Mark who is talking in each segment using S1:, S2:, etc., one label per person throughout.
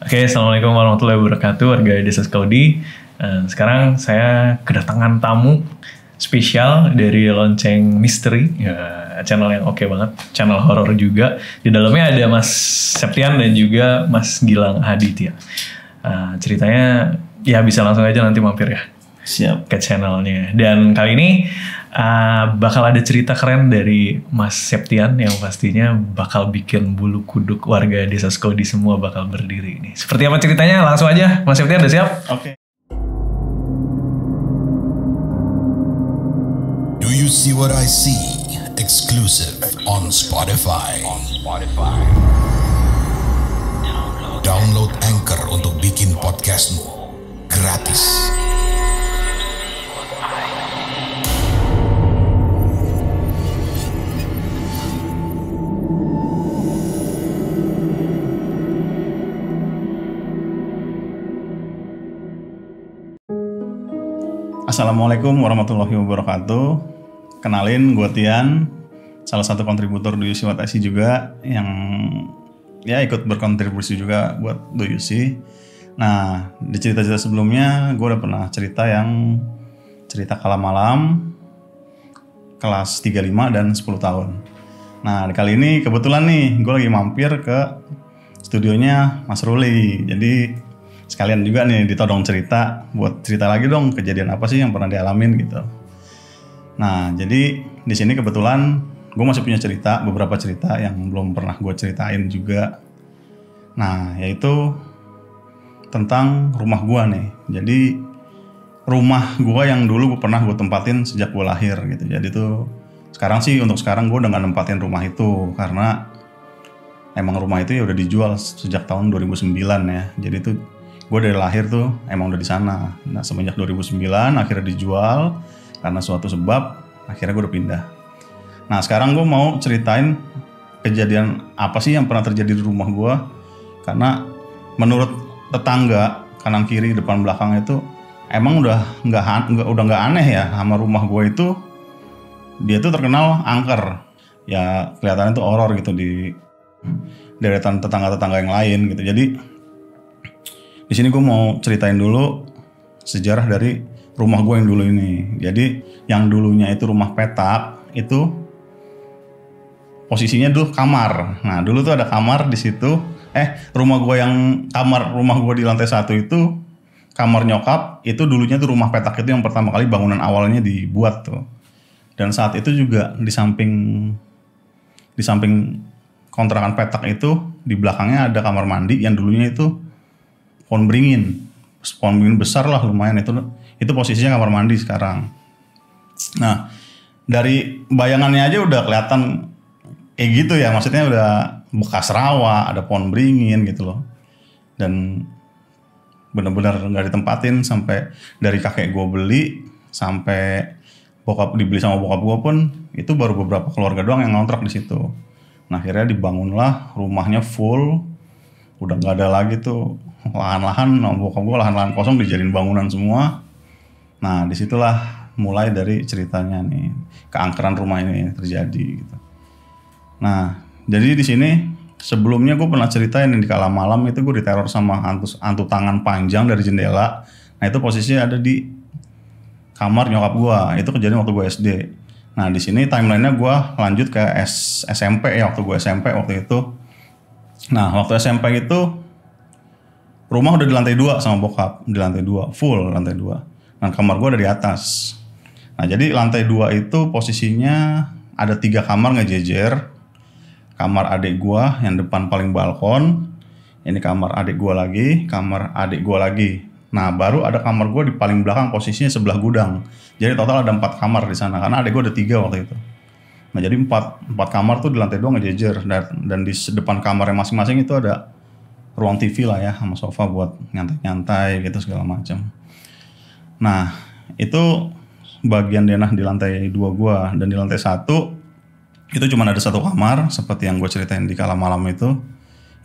S1: Oke, Assalamualaikum warahmatullahi wabarakatuh, warga Desa Skaudi. Sekarang saya kedatangan tamu spesial dari Lonceng Misteri, ya, channel yang oke banget, channel horor juga. Di dalamnya ada Mas Septian dan juga Mas Gilang Aditya. Ceritanya ya bisa langsung aja nanti mampir ya.
S2: Siap.
S1: Ke channelnya. Dan kali ini bakal ada cerita keren dari Mas Septian yang pastinya bakal bikin bulu kuduk warga Desa Skaudi semua bakal berdiri nih. Seperti apa ceritanya? Langsung aja. Mas Septian udah siap?
S2: Oke.
S3: Do you see what I see? Exclusive on Spotify. Download Anchor untuk bikin podcastmu gratis.
S2: Assalamualaikum warahmatullahi wabarakatuh. Kenalin, gue Tian, salah satu kontributor Do You See What I See juga yang ya ikut berkontribusi juga buat Do You See. Nah, di cerita-cerita sebelumnya gue udah pernah cerita kala malam kelas 35 dan 10 tahun. Nah, kali ini kebetulan nih gue lagi mampir ke studionya Mas Ruli. Jadi sekalian juga nih ditodong cerita, buat cerita lagi dong kejadian apa sih yang pernah dialamin gitu. Nah, jadi di sini kebetulan gue masih punya beberapa cerita yang belum pernah gue ceritain juga. Nah, yaitu tentang rumah gue nih. Jadi rumah gue yang dulu pernah gue tempatin sejak gue lahir gitu. Jadi tuh untuk sekarang gue udah gak nempatin rumah itu karena emang rumah itu ya udah dijual sejak tahun 2009 ya. Jadi tuh gue dari lahir tuh emang udah di sana. Nah, semenjak 2009 akhirnya dijual karena suatu sebab akhirnya gue udah pindah. Nah, sekarang gue mau ceritain kejadian apa sih yang pernah terjadi di rumah gue. Karena menurut tetangga kanan kiri depan belakang itu emang udah nggak aneh ya sama rumah gue itu. Dia tuh terkenal angker. Ya kelihatannya tuh horor gitu di deretan tetangga-tetangga yang lain gitu. Jadi di sini gue mau ceritain dulu sejarah dari rumah gue yang dulu ini. Jadi yang dulunya itu rumah petak itu posisinya dulu kamar. Nah, dulu tuh ada kamar di situ. Rumah gue di lantai 1 itu kamar nyokap. Itu dulunya tuh rumah petak itu yang pertama kali bangunan awalnya dibuat tuh. Dan saat itu juga di samping kontrakan petak itu di belakangnya ada kamar mandi yang dulunya itu pohon beringin besar lah lumayan, itu posisinya kamar mandi sekarang. Nah, dari bayangannya aja udah kelihatan kayak gitu ya, maksudnya udah bekas rawa, ada pohon beringin gitu loh. Dan benar-benar nggak ditempatin sampai dari kakek gue beli sampai dibeli sama bokap gue pun itu baru beberapa keluarga doang yang ngontrak di situ. Nah, akhirnya dibangunlah rumahnya full, udah nggak ada lagi tuh lahan-lahan, bokap gue lahan-lahan kosong dijadiin bangunan semua. Nah, disitulah mulai dari ceritanya nih, keangkeran rumah ini terjadi gitu. Nah, jadi di sini sebelumnya gue pernah ceritain di kala malam itu gue diteror sama hantu tangan panjang dari jendela. Nah, itu posisinya ada di kamar nyokap gue. Itu kejadian waktu gue SD. Nah, di sini timelinenya gue lanjut ke SMP ya, waktu gue SMP waktu itu. Nah, waktu SMP itu rumah udah di lantai 2 sama bokap, di lantai 2, full lantai 2. Nah, kamar gue ada di atas. Nah, jadi lantai 2 itu posisinya ada 3 kamar ngejejer. Kamar adik gue yang depan paling balkon. Ini kamar adik gue lagi, kamar adik gue lagi. Nah, baru ada kamar gue di paling belakang posisinya sebelah gudang. Jadi total ada 4 kamar di sana karena adik gue ada 3 waktu itu. Nah, jadi 4 kamar tuh di lantai 2 ngejejer dan di depan kamarnya masing-masing itu ada ruang TV lah ya, sama sofa buat nyantai-nyantai gitu segala macam. Nah, itu bagian denah di lantai 2 gua, dan di lantai 1 itu cuma ada 1 kamar seperti yang gue ceritain di kala malam itu,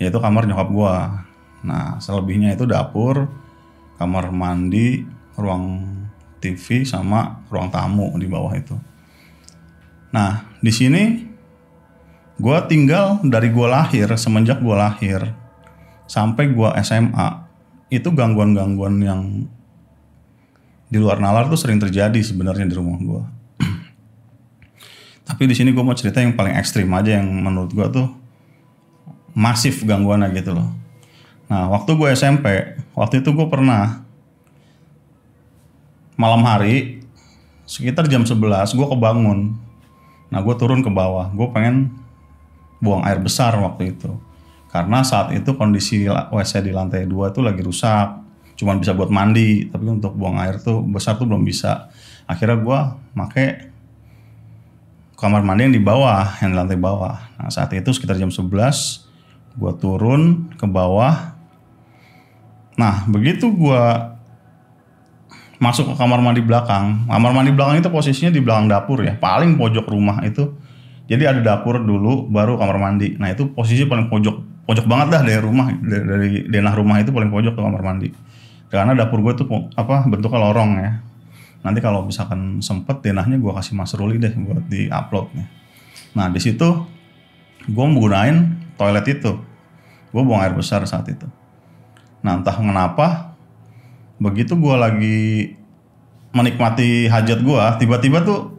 S2: yaitu kamar nyokap gua. Nah, selebihnya itu dapur, kamar mandi, ruang TV sama ruang tamu di bawah itu. Nah, di sini gue tinggal dari gue lahir, semenjak gue lahir sampai gue SMA itu gangguan-gangguan yang di luar nalar tuh sering terjadi sebenarnya di rumah gue. Tapi di sini gue mau cerita yang paling ekstrim aja, yang menurut gue tuh masif gangguannya gitu loh. Nah, waktu gue SMP, waktu itu gue pernah malam hari sekitar jam 11 gue kebangun. Nah, gue turun ke bawah, gue pengen buang air besar waktu itu. Karena saat itu kondisi WC di lantai 2 tuh lagi rusak. Cuman bisa buat mandi, tapi untuk buang air tuh besar tuh belum bisa. Akhirnya gue make kamar mandi yang di bawah, yang di lantai bawah. Nah, saat itu sekitar jam 11 gue turun ke bawah. Nah, begitu gue masuk ke kamar mandi belakang. Kamar mandi belakang itu posisinya di belakang dapur ya, paling pojok rumah itu. Jadi ada dapur dulu, baru kamar mandi. Nah, itu posisi paling pojok banget dah dari rumah, dari denah rumah itu paling pojok ke kamar mandi. Karena dapur gue itu bentuknya lorong ya. Nanti kalau misalkan sempet denahnya gue kasih Mas Ruli deh buat di-upload nih. Nah, di situ gue menggunakan toilet itu. Gue buang air besar saat itu. Nah, entah kenapa begitu gue lagi menikmati hajat gue, tiba-tiba tuh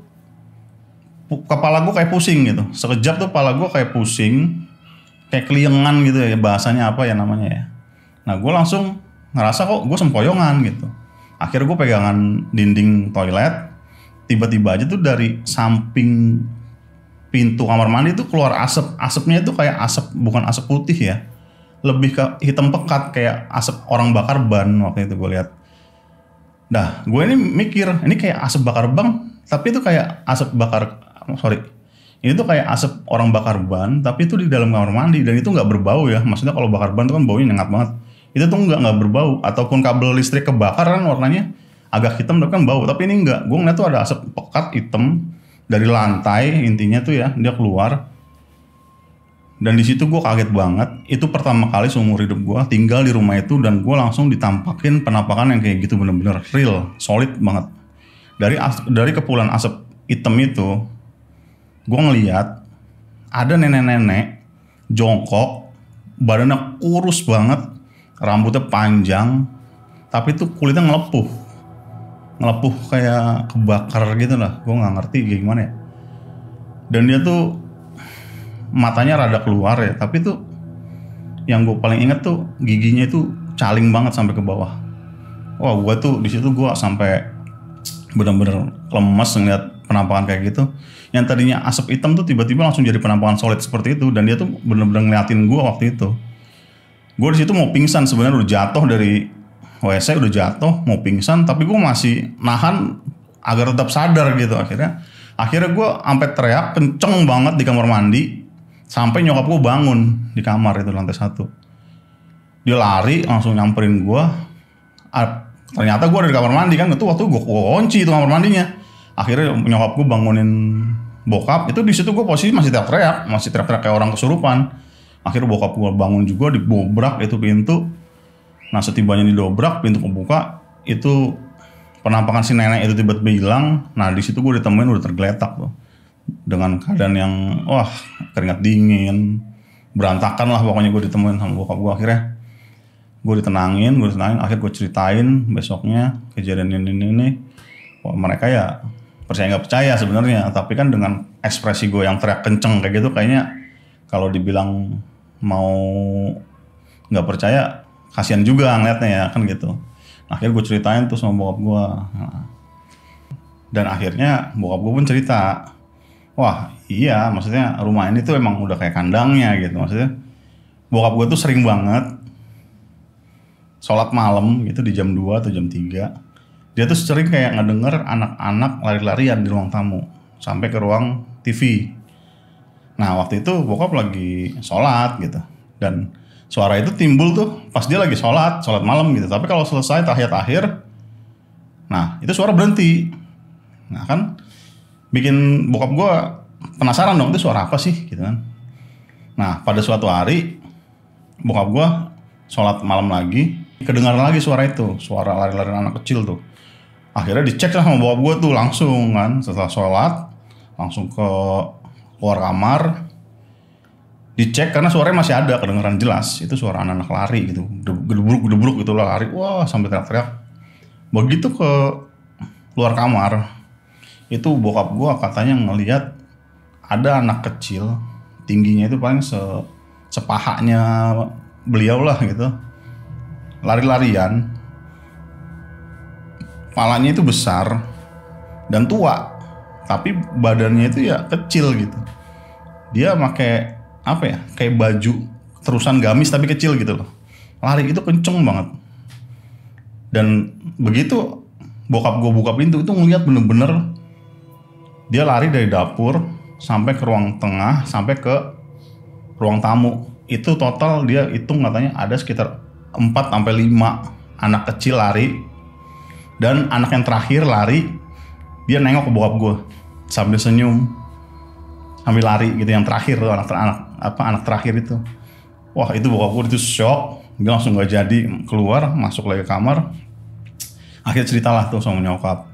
S2: kepala gue kayak pusing gitu. Sekejap tuh kepala gue kayak pusing, kayak keliengan gitu ya, bahasanya apa ya namanya ya. Nah, gue langsung ngerasa kok gue sempoyongan gitu. Akhirnya gue pegangan dinding toilet, tiba-tiba aja tuh dari samping pintu kamar mandi tuh keluar asap. Asapnya itu kayak asap, bukan asap putih ya, lebih ke hitam pekat kayak asap orang bakar ban waktu itu gue lihat. Dah, gue ini mikir ini kayak asap bakar ban, tapi itu kayak asap bakar, ini tuh kayak asap orang bakar ban, tapi itu di dalam kamar mandi dan itu nggak berbau ya. Maksudnya kalau bakar ban tuh kan baunya nyengat banget. Itu tuh nggak berbau, ataupun kabel listrik kebakar kan warnanya agak hitam tapi kan bau. Tapi ini enggak, gue ngeliat tuh ada asap pekat hitam dari lantai, intinya tuh ya dia keluar. Dan di situ gue kaget banget. Itu pertama kali seumur hidup gue tinggal di rumah itu dan gue langsung ditampakin penampakan yang kayak gitu, bener-bener real, solid banget. Dari kepulan asap hitam itu, gue ngeliat ada nenek-nenek jongkok, badannya kurus banget, rambutnya panjang, tapi tuh kulitnya ngelepuh kayak kebakar gitu lah. Gue nggak ngerti gimana ya. Dan dia tuh matanya rada keluar ya, tapi tuh yang gue paling inget tuh giginya itu caling banget sampai ke bawah. Wah, gue tuh di situ gue sampai benar-benar lemes ngeliat penampakan kayak gitu. Yang tadinya asap hitam tuh tiba-tiba langsung jadi penampakan solid seperti itu, dan dia tuh benar-benar ngeliatin gue waktu itu. Gue di situ mau pingsan sebenarnya, udah jatuh dari WC, udah jatuh mau pingsan, tapi gue masih nahan agar tetap sadar gitu. Akhirnya gue sampai teriak kenceng banget di kamar mandi sampai nyokap gue bangun di kamar itu lantai 1. Dia lari langsung nyamperin gue. Ternyata gue ada di kamar mandi kan, itu waktu gue kunci itu kamar mandinya. Akhirnya nyokap gue bangunin bokap, itu di situ gue posisi masih teriak-teriak kayak orang kesurupan. Akhirnya bokap gue bangun juga, didobrak itu pintu. Nah, setibanya didobrak, pintu kebuka, itu penampakan si nenek itu tiba-tiba hilang. Nah, di situ gue ditemuin udah tergeletak tuh, dengan keadaan yang keringat dingin, berantakan lah pokoknya. Gue ditemuin sama bokap gue. Akhirnya gue ditenangin. Akhirnya gue ceritain besoknya kejadian ini. Wah, mereka ya percaya nggak percaya sebenarnya, tapi kan dengan ekspresi gue yang teriak kenceng kayak gitu, kayaknya kalau dibilang mau nggak percaya kasihan juga ngeliatnya ya kan gitu. Akhirnya gue ceritain tuh sama bokap gue. Dan akhirnya bokap gue pun cerita, wah iya, maksudnya rumah ini tuh emang udah kayak kandangnya gitu. Maksudnya bokap gue tuh sering banget sholat malam gitu di jam 2 atau jam 3. Dia tuh sering kayak ngedenger anak-anak lari-larian di ruang tamu sampai ke ruang TV. Nah, waktu itu bokap lagi sholat gitu. Dan suara itu timbul tuh pas dia lagi sholat malam gitu. Tapi kalau selesai tahiyat akhir, nah itu suara berhenti. Nah kan bikin bokap gue penasaran dong, itu suara apa sih gitu kan. Nah, pada suatu hari bokap gue sholat malam lagi, kedengaran lagi suara itu, suara lari-larian anak kecil tuh. Akhirnya dicek sama bokap gue tuh langsung kan, setelah sholat langsung ke keluar kamar. Dicek karena suaranya masih ada, kedengeran jelas. Itu suara anak-anak lari gitu, gedebruk gitu lah, lari, wah sampai teriak-teriak. Begitu ke luar kamar, itu bokap gue katanya ngelihat ada anak kecil, tingginya itu paling sepahanya beliau lah gitu, lari-larian, palanya itu besar dan tua, tapi badannya itu ya kecil gitu. Dia pakai apa ya, kayak baju terusan gamis tapi kecil gitu loh. Lari itu kenceng banget. Dan begitu bokap gue buka pintu itu ngeliat bener-bener dia lari dari dapur sampai ke ruang tengah sampai ke ruang tamu. Itu total dia hitung katanya ada sekitar 4-5 anak kecil lari. Dan anak yang terakhir lari, dia nengok ke bokap gue sambil senyum, sambil lari gitu. Yang terakhir tuh anak terakhir itu. Wah itu bokap gue itu shock, dia langsung gak jadi keluar, masuk lagi ke kamar. Akhirnya ceritalah tuh sama nyokap.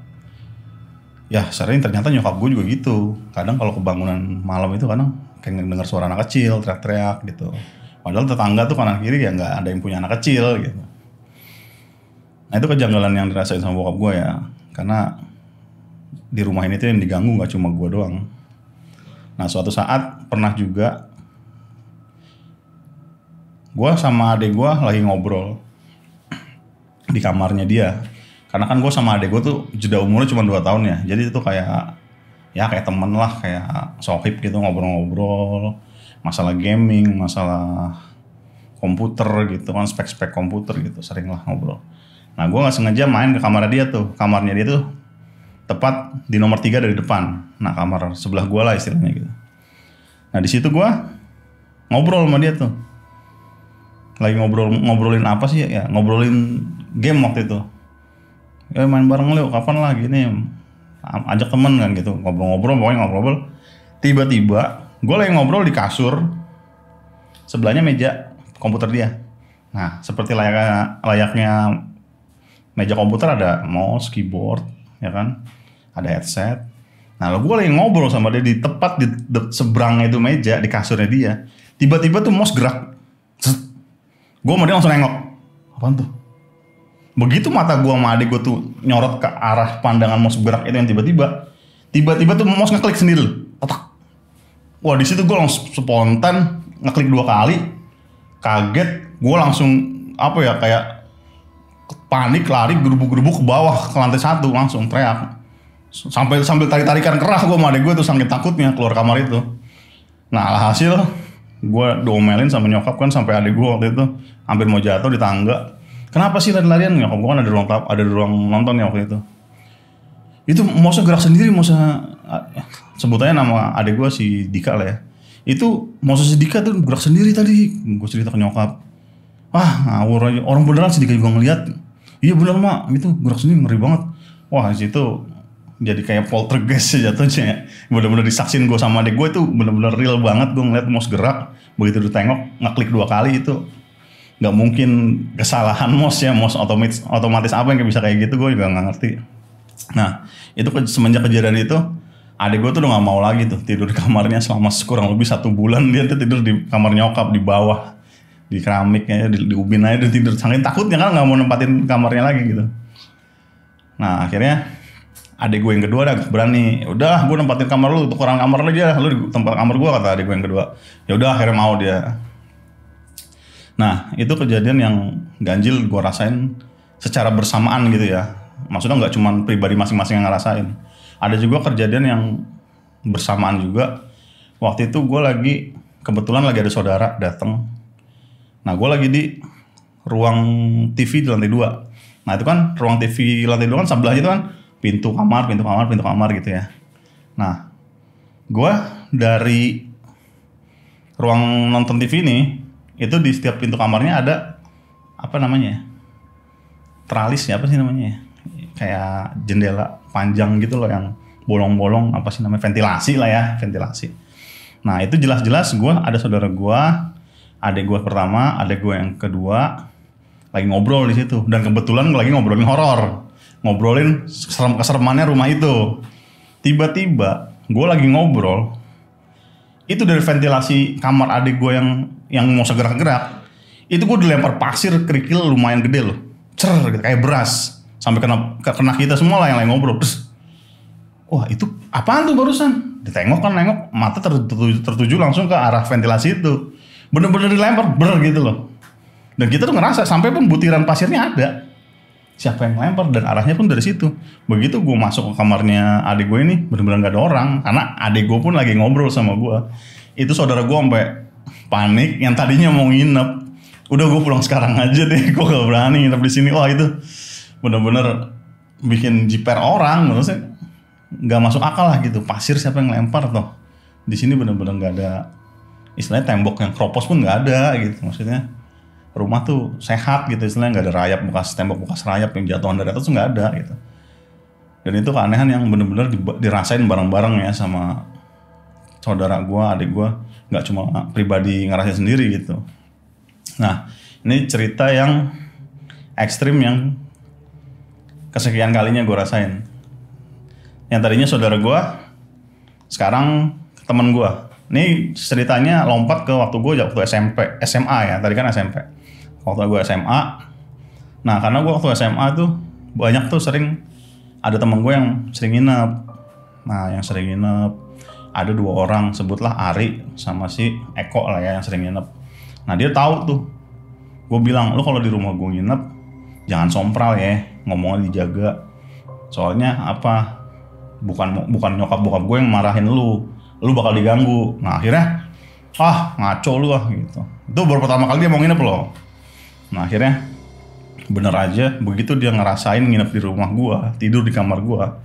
S2: Ya sering ternyata nyokap gue juga gitu. Kadang kalau kebangunan malam itu kadang kayak denger suara anak kecil teriak-teriak gitu. Padahal tetangga tuh kanan kiri ya nggak ada yang punya anak kecil gitu. Nah itu kejanggalan yang dirasain sama bokap gue ya. Karena di rumah ini tuh yang diganggu gak cuma gue doang. Nah suatu saat pernah juga gue sama adek gue lagi ngobrol di kamarnya dia. Karena kan gue sama adek gue tuh jeda umurnya cuma 2 tahun ya. Jadi itu kayak temen lah, kayak sohib gitu, ngobrol-ngobrol. Masalah gaming, masalah komputer gitu kan, spek-spek komputer gitu, sering lah ngobrol. Nah gue gak sengaja main ke kamarnya dia tuh. Kamarnya dia tuh tepat di nomor 3 dari depan. Nah kamar sebelah gue lah istilahnya gitu. Nah di situ gue ngobrol sama dia tuh. Lagi ngobrolin apa sih ya? Ngobrolin game waktu itu. Ya main bareng lu, kapan lah gini. Ajak temen kan gitu. Ngobrol-ngobrol, pokoknya ngobrol. Tiba-tiba gue lagi ngobrol di kasur. Sebelahnya meja komputer dia. Nah seperti layaknya meja komputer ada mouse, keyboard, ya kan, ada headset. Nah, gue lagi ngobrol sama dia di tepat di seberang itu meja di kasurnya dia. Tiba-tiba tuh mouse gerak. Gue sama dia langsung nengok. Apaan tuh? Begitu mata gue sama adik gue tuh nyorot ke arah pandangan mouse gerak itu yang tiba-tiba tuh mouse ngeklik sendiri. Otak. Wah di situ gue langsung spontan ngeklik 2 kali. Kaget, gue langsung apa ya kayak panik, lari gerubuk-gerubuk ke bawah ke lantai 1 langsung teriak sambil tarik-tarikan keras gue sama adek gue tuh saking takutnya keluar kamar itu. Nah alhasil gue diomelin sama nyokap kan sampai adek gue waktu itu hampir mau jatuh di tangga. Kenapa sih lari-larian? Nyokap gue kan ada ruang nonton ya waktu itu. Itu mouse gerak sendiri, mouse sebutannya nama adek gue si Dika lah ya. Itu mouse si Dika tuh gerak sendiri tadi. Gue cerita ke nyokap. Wah ngawur aja, orang beneran si Dika juga ngeliat. Iya bener mak, itu gerak sendiri ngeri banget. Wah disitu jadi kayak poltergeist jatuhnya ya. Bener-bener disaksin gue sama adek gue itu bener-bener real banget. Gue ngeliat mouse gerak, begitu ditengok ngeklik 2 kali itu gak mungkin kesalahan mouse ya. Mouse otomatis apa yang bisa kayak gitu, gue juga gak ngerti. Nah itu semenjak kejadian itu adek gue tuh udah gak mau lagi tuh tidur di kamarnya selama kurang lebih 1 bulan. Dia tuh tidur di kamar nyokap di bawah, di keramiknya, di ubin aja dia tidur. Saking takutnya kan gak mau nempatin kamarnya lagi gitu. Nah akhirnya adek gue yang kedua udah berani. Udah gue nempatin kamar lu, tukeran kamar lu aja. Lu di tempat kamar gue, kata adek gue yang kedua. Ya udah akhirnya mau dia. Nah itu kejadian yang ganjil gue rasain secara bersamaan gitu ya. Maksudnya gak cuma pribadi masing-masing yang ngerasain. Ada juga kejadian yang bersamaan juga. Waktu itu gue kebetulan lagi ada saudara datang. Nah gue lagi di ruang TV di lantai 2. Nah itu kan ruang TV lantai 2 kan sebelahnya itu kan pintu kamar gitu ya. Nah gue dari ruang nonton TV ini, itu di setiap pintu kamarnya ada apa namanya, teralis ya, apa sih namanya, kayak jendela panjang gitu loh yang bolong-bolong, apa sih namanya, ventilasi lah ya, ventilasi. Nah itu jelas-jelas gue ada saudara gue, adek gue pertama, adek gue yang kedua lagi ngobrol di situ, dan kebetulan lagi ngobrolin horor, ngobrolin keseremannya rumah itu. Tiba-tiba gue lagi ngobrol, itu dari ventilasi kamar adik gue yang mau segerak-gerak, itu gue dilempar pasir kerikil lumayan gede loh, gitu, kayak beras, sampai kena kita semua lah yang lain ngobrol. Terus, wah itu apaan tuh barusan? Ditengok kan, nengok, mata tertuju langsung ke arah ventilasi itu, bener-bener dilempar gitu loh. Dan kita tuh ngerasa sampai pun butiran pasirnya ada. Siapa yang lempar dan arahnya pun dari situ. Begitu gue masuk ke kamarnya adik gue ini benar-benar gak ada orang, karena adik gue pun lagi ngobrol sama gue. Itu saudara gue sampai panik, yang tadinya mau nginep, udah gue pulang sekarang aja deh, gue gak berani nginep di sini. Wah itu benar-benar bikin jiper orang, maksudnya nggak masuk akal lah gitu. Pasir siapa yang lempar toh? Di sini benar-benar nggak ada, istilahnya tembok yang keropos pun nggak ada gitu, maksudnya. Rumah tuh sehat gitu, istilahnya nggak ada rayap tembok bekas rayap yang jatuhan dari atas tuh nggak ada gitu. Dan itu keanehan yang bener-bener dirasain bareng-bareng ya sama saudara gue, adik gue, nggak cuma pribadi ngerasain sendiri gitu. Nah ini cerita yang ekstrim yang kesekian kalinya gue rasain. Yang tadinya saudara gue, sekarang teman gue. Ini ceritanya lompat ke waktu gue SMA ya, tadi kan SMP. Waktu gue SMA, nah karena gue waktu SMA tuh banyak tuh sering ada temen gue yang sering nginep. Nah yang sering nginep ada 2 orang, sebutlah Ari sama si Eko lah ya yang sering nginep. Nah dia tahu tuh, gue bilang lu kalau di rumah gue nginep jangan sompral ya, ngomongnya dijaga. Soalnya apa? Bukan nyokap bokap gue yang marahin lu bakal diganggu. Nah akhirnya ngaco lu gitu. Itu baru pertama kali dia mau nginep loh. Nah akhirnya bener aja begitu dia ngerasain nginep di rumah gua, tidur di kamar gua,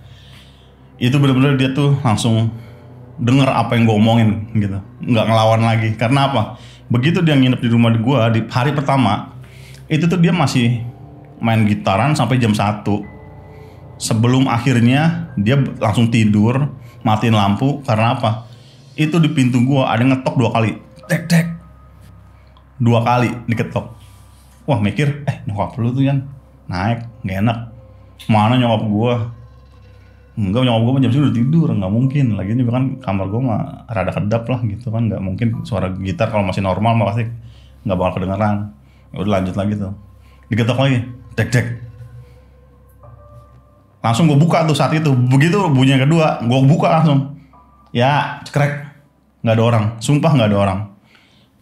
S2: itu bener-bener dia tuh langsung denger apa yang gua omongin gitu, nggak ngelawan lagi. Karena apa? Begitu dia nginep di rumah gua di hari pertama, itu tuh dia masih main gitaran sampai jam 1. Sebelum akhirnya dia langsung tidur, matiin lampu. Karena apa? Itu di pintu gua ada ngetok 2 kali, tek 2 kali diketok. Wah mikir, nyokap lu tuh Yan naik, gak enak. Mana nyokap gua? Enggak, nyokap gua jam segini udah tidur, gak mungkin. Lagian juga kan kamar gua mah rada kedap lah gitu kan, gak mungkin suara gitar kalau masih normal mah pasti gak bakal kedengeran. Ya udah lanjut lagi tuh, diketok lagi, tek. Langsung gua buka tuh saat itu, begitu bunyi yang kedua, gua buka langsung. Ya cekrek, gak ada orang, sumpah gak ada orang.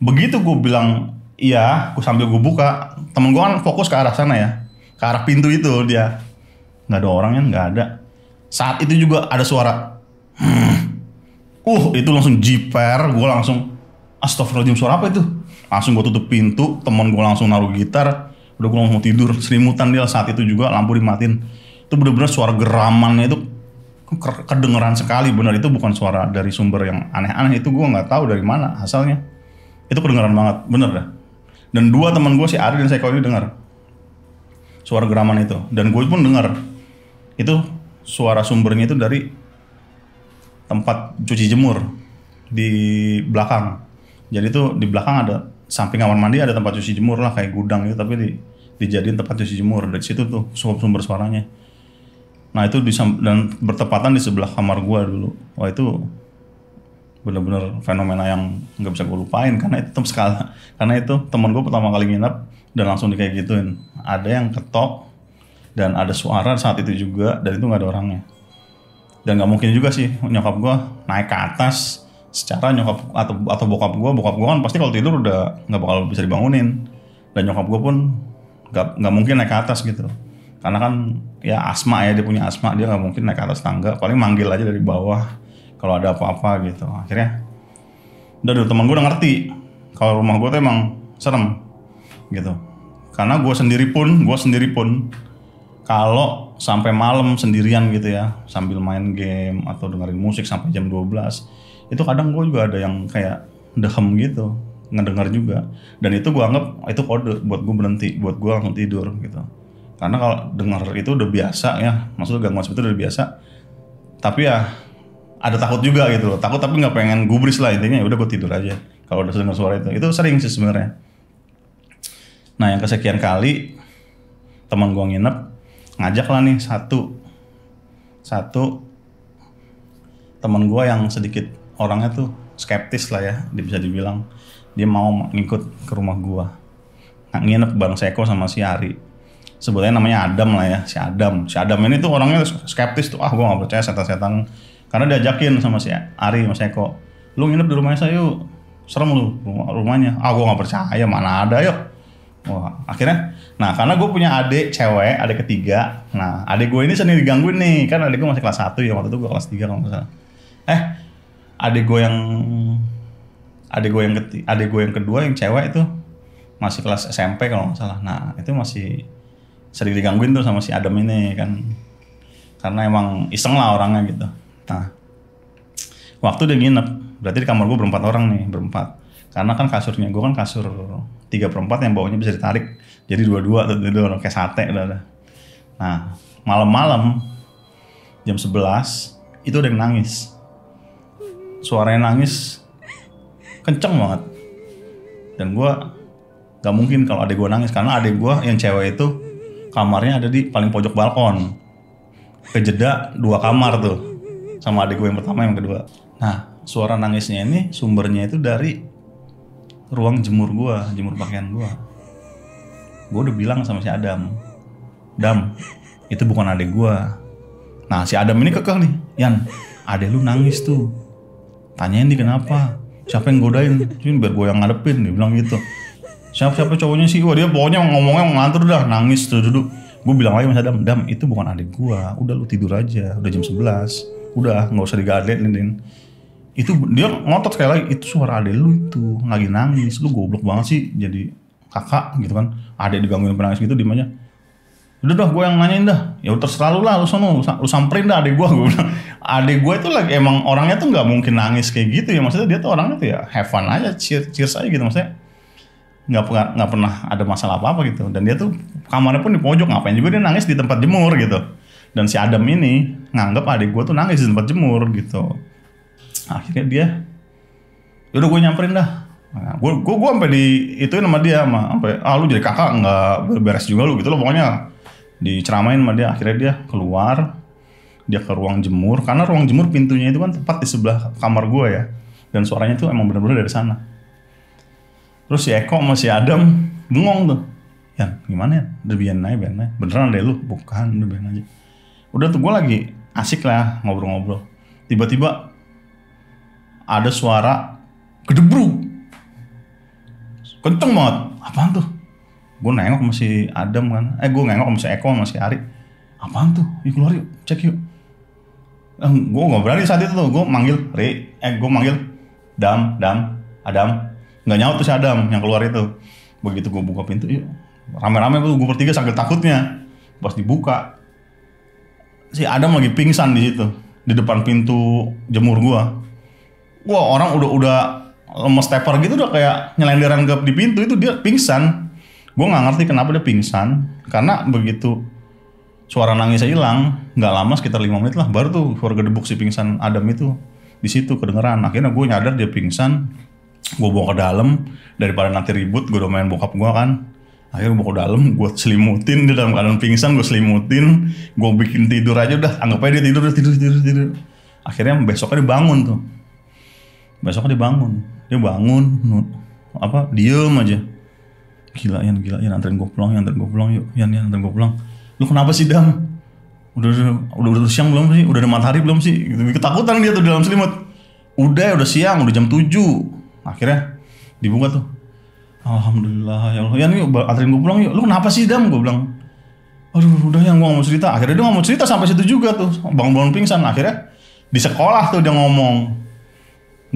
S2: Begitu gua bilang iya, aku sambil gue buka, temen gue kan fokus ke arah sana ya, ke arah pintu itu dia, nggak ada orangnya, nggak ada. Saat itu juga ada suara, itu langsung jiper, gue langsung, astagfirullahaladzim suara apa itu? Langsung gue tutup pintu, temen gue langsung naruh gitar, udah gue langsung tidur, selimutan dia saat itu juga, lampu dimatiin. Itu bener-bener suara geramannya itu kedengeran sekali, bener itu bukan suara dari sumber yang aneh-aneh, itu gue nggak tahu dari mana asalnya, itu kedengeran banget, bener dah. Dan 2 teman gue si Ari dan Seko ini dengar suara geraman itu, dan gue pun dengar itu suara sumbernya itu dari tempat cuci jemur di belakang. Jadi itu di belakang ada, samping kamar mandi ada tempat cuci jemur lah kayak gudang gitu, tapi dijadiin tempat cuci jemur. Dari situ tuh sumber suaranya. Nah itu dan bertepatan di sebelah kamar gue dulu. Wah itu bener-bener fenomena yang nggak bisa gue lupain, karena itu temen gue pertama kali nginep dan langsung kayak gituin. Ada yang ketok dan ada suara saat itu juga, dan itu nggak ada orangnya. Dan nggak mungkin juga sih nyokap gue naik ke atas. Secara nyokap atau bokap gue kan pasti kalau tidur udah nggak bakal bisa dibangunin, dan nyokap gue pun nggak mungkin naik ke atas gitu, karena kan ya asma ya, dia punya asma, dia nggak mungkin naik ke atas tangga, paling manggil aja dari bawah kalau ada apa-apa gitu. Akhirnya udah teman gue udah ngerti kalau rumah gue tuh emang serem gitu, karena gue sendiri pun kalau sampai malam sendirian gitu ya, sambil main game atau dengerin musik sampai jam 12, itu kadang gue juga ada yang kayak dehem gitu, ngedengar juga. Dan itu gue anggap itu kode buat gue berhenti, buat gue langsung tidur gitu. Karena kalau dengar itu udah biasa ya, maksudnya gangguan seperti itu udah biasa. Tapi ya ada takut juga gitu loh, takut tapi nggak pengen gubris lah intinya. Ya udah gue tidur aja kalau udah dengar suara itu sering sih sebenarnya. Nah yang kesekian kali teman gue nginep, ngajak lah nih satu teman gue yang sedikit orangnya tuh skeptis lah ya, dia bisa dibilang. Dia mau ngikut ke rumah gua. Nginep bareng Seko sama si Ari. Sebetulnya namanya Adam lah ya, si Adam. Si Adam ini tuh orangnya skeptis tuh, gua gak percaya setan-setan. Karena diajakin sama si Ari sama Seko, lu nginep di rumahnya saya yuk, serem lu rumahnya. Gua gak percaya, mana ada yuk. Wah, akhirnya, nah karena gue punya adik cewek, adik ketiga. Nah adik gue ini sering digangguin nih, kan adik gue masih kelas 1 ya, waktu itu gue kelas 3 kalau nggak salah. Adik gue yang kedua yang cewek itu masih kelas SMP kalau nggak salah. Nah itu masih sering digangguin tuh sama si Adam ini kan, karena emang iseng lah orangnya gitu. Nah waktu dia nginep, berarti di kamar gue berempat orang nih, berempat. Karena kan kasurnya gue kan kasur 3/4 yang bawahnya bisa ditarik, jadi 2-2 tuh tidur kayak sate udah. Nah malam-malam jam 11 itu ada yang nangis. Suaranya nangis kenceng banget. Dan gue gak mungkin kalau adik gue nangis, karena adik gue yang cewek itu kamarnya ada di paling pojok balkon. Kejeda 2 kamar tuh sama adik gue yang pertama yang kedua. Nah suara nangisnya ini sumbernya itu dari ruang jemur pakaian gue udah bilang sama si Adam, Dam, itu bukan adek gue. Nah si Adam ini kekeh nih, Yan, adek lu nangis tuh, tanyain dia kenapa, siapa yang godain, biar gue yang ngadepin, dia bilang gitu. Siapa cowoknya sih, wah dia pokoknya ngomongnya ngelantur dah, nangis tuh duduk. Gue bilang lagi sama Adam, Dam, itu bukan adek gue, udah lu tidur aja, udah jam 11, udah gak usah digadein. Itu dia ngotot sekali lagi, itu suara adek lu itu lagi nangis, lu goblok banget sih jadi kakak gitu kan, adek digangguin nangis gitu dimanya. Udah dah gue yang nanyain dah, ya udah terserah lu lah, lu samperin dah adek gue bilang. Adek gue itu lagi emang orangnya tuh nggak mungkin nangis kayak gitu ya, maksudnya dia tuh orangnya tuh ya have fun aja, cheers aja gitu, maksudnya nggak pernah ada masalah apa gitu. Dan dia tuh kamarnya pun di pojok, ngapain juga dia nangis di tempat jemur gitu. Dan si Adam ini nganggap adek gue tuh nangis di tempat jemur gitu. Akhirnya dia, yaudah gue nyamperin dah. Nah, gue sampai di ituin sama dia, sampai lu jadi kakak nggak beres juga lu gitu loh, pokoknya diceramain sama dia. Akhirnya dia keluar, dia ke ruang jemur, karena ruang jemur pintunya itu kan tepat di sebelah kamar gue ya, dan suaranya tuh emang bener-bener dari sana. Terus si Eko sama si Adam bengong tuh, Yan gimana ya, udah biarin aja, beneran deh lu, bukan, udah biarin aja. Udah tuh gue lagi asik lah ngobrol-ngobrol, tiba-tiba ada suara gedebruk kenceng banget. Apaan tuh? Gue nengok sama si Adam kan, gue nengok sama si Eko sama si Ari. Apaan tuh? Yuk keluar yuk, cek yuk. Gue gak berani saat itu tuh, gue manggil gue manggil Adam. Gak nyaut tuh si Adam yang keluar itu. Begitu gue buka pintu, yuk rame-rame gue bertiga sambil takutnya. Pas dibuka, si Adam lagi pingsan di situ, di depan pintu jemur gue. Wah orang udah lemes teper gitu, udah kayak nyelenderan di pintu itu, dia pingsan. Gue nggak ngerti kenapa dia pingsan, karena begitu suara nangisnya hilang, nggak lama sekitar 5 menit lah, baru tuh suara gedebuk si pingsan Adam itu di situ kedengeran. Akhirnya gue nyadar dia pingsan, gue bawa ke dalam daripada nanti ribut, gue domain bokap gue kan. Akhirnya gue bawa ke dalam, gue selimutin dia dalam keadaan pingsan, gue selimutin, gue bikin tidur aja udah, anggap aja dia tidur. Akhirnya besoknya dia bangun tuh. Besoknya dia bangun, diem aja. Gila Yan, anterin gue pulang yuk, Yan anterin gue pulang. Lu kenapa sih Dam? Udah siang belum sih? Udah ada matahari belum sih? Gitu. Ketakutan dia tuh di dalam selimut. Udah siang, udah jam 7. Akhirnya dibuka tuh. Alhamdulillah ya Allah. Yan yuk anterin gue pulang yuk. Lu kenapa sih Dam? Gue bilang. Aduh udah Yan, gue gak mau cerita. Akhirnya dia gak mau cerita sampai situ juga tuh. Bangun-bangun pingsan. Akhirnya di sekolah tuh dia ngomong,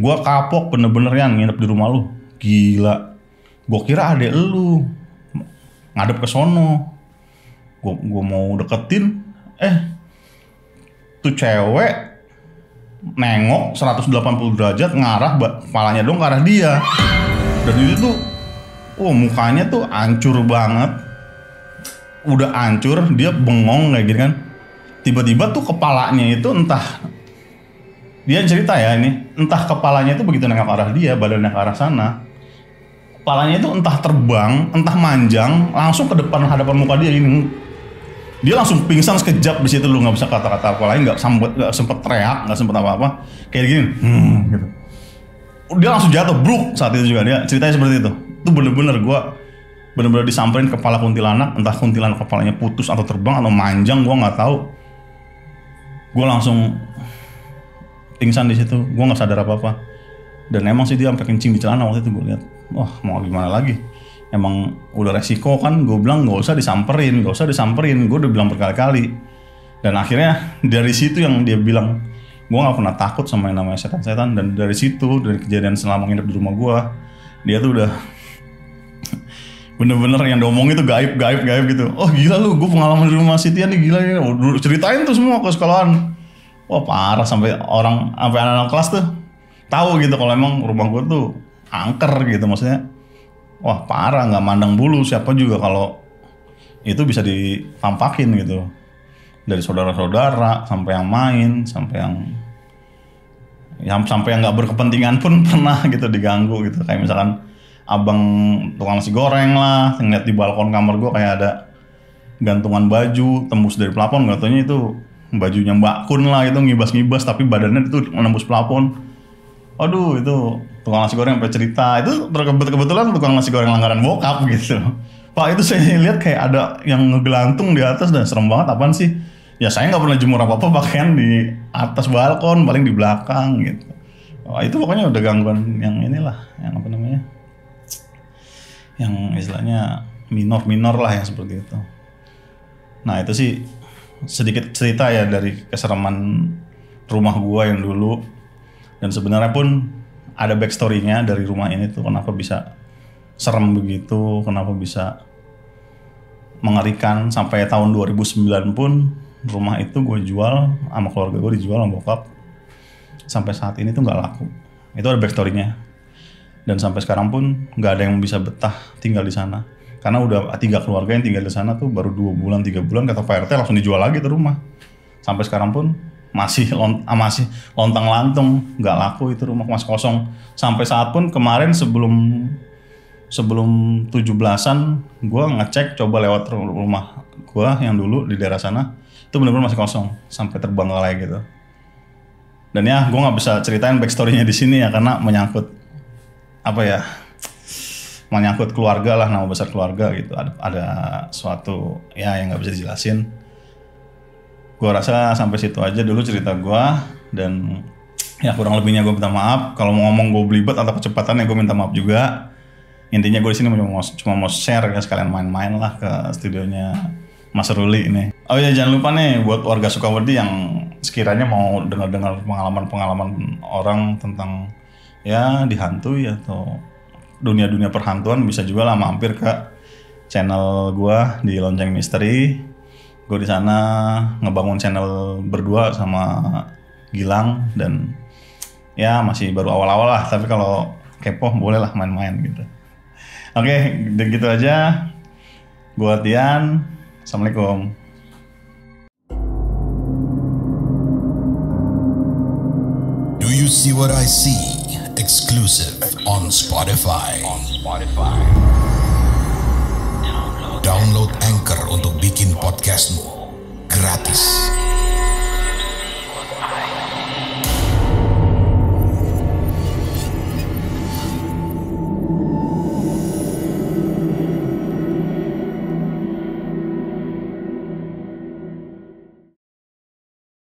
S2: gue kapok bener-bener Yan nginep di rumah lu. Gila. Gue kira adek lu ngadep ke sono. Gue mau deketin. Tuh cewek nengok 180 derajat ngarah kepalanya dong ke arah dia. Dan itu tuh mukanya tuh hancur banget. Udah hancur, dia bengong kayak gini kan. Tiba-tiba tuh kepalanya itu entah, dia cerita ya ini, entah kepalanya itu begitu nengok ke arah dia, badannya ke arah sana, kepalanya itu entah terbang, entah manjang, langsung ke depan hadapan muka dia ini. Dia langsung pingsan sekejap di situ, lu nggak bisa kata-kata apa lain, nggak sempet teriak, nggak sempet apa-apa, kayak gini, gitu. dia langsung jatuh, bruk, saat itu juga dia ceritanya seperti itu. Itu bener-bener gue bener-bener disamperin kepala kuntilanak, entah kuntilanak kepalanya putus atau terbang atau manjang, gue nggak tahu. Gue langsung pingsan di situ, gue nggak sadar apa-apa. Dan emang sih dia sampai kencing di celana waktu itu gue lihat. Wah, mau gimana lagi? Emang udah resiko kan, gue bilang nggak usah disamperin. Gue udah bilang berkali-kali. Dan akhirnya dari situ yang dia bilang, gue nggak pernah takut sama yang namanya setan-setan. Dan dari situ, dari kejadian selama nginep di rumah gue, dia tuh udah bener-bener yang diomongin tuh gaib gitu. Oh gila lu, gue pengalaman di rumah Sitian nih, gila ya. Ceritain tuh semua ke sekolahan. Wah parah, sampai anak-anak kelas tuh tahu gitu kalau emang rumah gue tuh angker gitu, maksudnya. Wah parah, nggak mandang bulu siapa juga kalau itu bisa ditampakin gitu. Dari saudara-saudara sampai yang main, sampai yang nggak berkepentingan pun pernah gitu diganggu gitu. Kayak misalkan abang tukang nasi goreng lah, ngeliat di balkon kamar gue kayak ada gantungan baju tembus dari plafon, nggak taunya itu bajunya Mbak Kun lah, itu ngibas-ngibas tapi badannya itu menembus plafon. Aduh, itu tukang nasi goreng sampai cerita, itu kebetulan tukang nasi goreng langganan bokap gitu. Pak, itu saya lihat kayak ada yang ngegelantung di atas dan serem banget, apaan sih? Ya saya nggak pernah jemur apa-apa pakaian di atas balkon, paling di belakang gitu. Wah, itu pokoknya udah gangguan yang inilah, yang apa namanya? Yang istilahnya minor lah yang seperti itu. Nah itu sih sedikit cerita ya dari kesereman rumah gua yang dulu. Dan sebenarnya pun ada backstory-nya dari rumah ini tuh, kenapa bisa serem begitu, kenapa bisa mengerikan. Sampai tahun 2009 pun rumah itu gue jual sama keluarga gue, dijual sama bokap. Sampai saat ini tuh nggak laku. Itu ada backstory-nya. Dan sampai sekarang pun nggak ada yang bisa betah tinggal di sana. Karena udah 3 keluarga yang tinggal di sana tuh baru 2 bulan, 3 bulan kata Pak RT langsung dijual lagi tuh rumah. Sampai sekarang pun masih lontang-lantung, nggak laku itu rumah, masih kosong. Sampai saat pun kemarin sebelum 17-an gue ngecek coba lewat rumah gue yang dulu di daerah sana, itu benar-benar masih kosong sampai terbengkalai gitu. Dan ya gue nggak bisa ceritain backstory-nya di sini ya, karena menyangkut menyangkut keluarga lah, nama besar keluarga gitu. Ada suatu ya yang nggak bisa dijelasin. Gue rasa sampai situ aja dulu cerita gue, dan ya kurang lebihnya gue minta maaf. Kalau mau ngomong gue belibet atau kecepatan ya gue minta maaf juga. Intinya gue di sini cuma mau share ya, sekalian main-main lah ke studionya Mas Ruli ini. Oh ya jangan lupa nih buat warga Sukawerdi yang sekiranya mau dengar-dengar pengalaman-pengalaman orang tentang ya dihantui atau dunia-dunia perhantuan, bisa juga lah mampir ke channel gua di Lonceng Misteri. Gue di sana ngebangun channel berdua sama Gilang, dan ya masih baru awal-awal lah, tapi kalau kepo boleh lah main-main gitu. Oke, gitu aja. Gua Tian. Assalamualaikum.
S3: Do you see what I see? Exclusive on Spotify. Download Anchor untuk bikin podcastmu gratis.